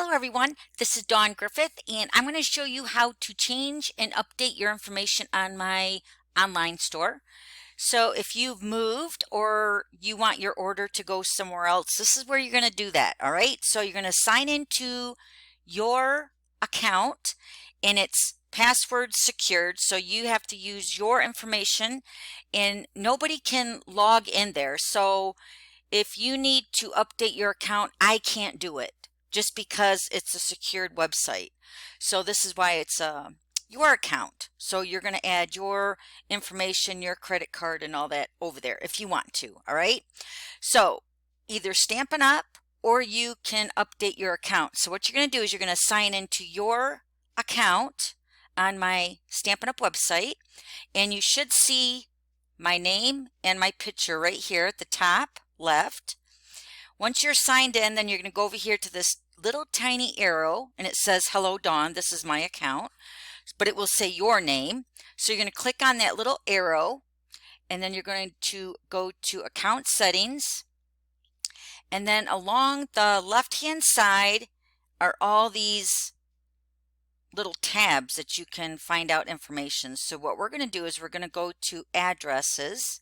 Hello everyone, this is Dawn Griffith and I'm going to show you how to change and update your information on my online store. So if you've moved or you want your order to go somewhere else, this is where you're going to do that, all right? So you're going to sign into your account and it's password secured, so you have to use your information and nobody can log in there. So if you need to update your account, I can't do it just because it's a secured website. So this is why it's your account. So you're going to add your information, your credit card and all that over there if you want to, all right? So either Stampin' Up or you can update your account. So what you're going to do is you're going to sign into your account on my Stampin' Up website and you should see my name and my picture right here at the top left. Once you're signed in, then you're going to go over here to this little tiny arrow and it says Hello Dawn, this is my account, but it will say your name. So you're going to click on that little arrow and then you're going to go to account settings, and then along the left hand side are all these little tabs that you can find out information. So what we're going to do is we're going to go to addresses,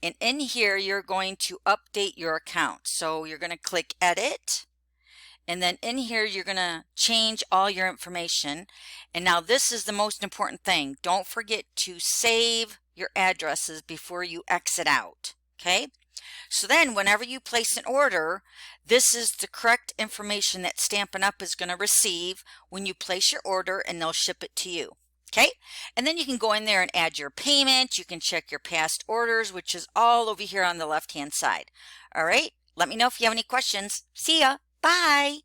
and in here you're going to update your account. So you're going to click edit, and then in here you're going to change all your information. And now this is the most important thing. Don't forget to save your addresses before you exit out. Okay? So then whenever you place an order, this is the correct information that Stampin' Up is going to receive when you place your order, and they'll ship it to you. Okay? And then you can go in there and add your payment. You can check your past orders, which is all over here on the left hand side. All right? Let me know if you have any questions. See ya. Bye.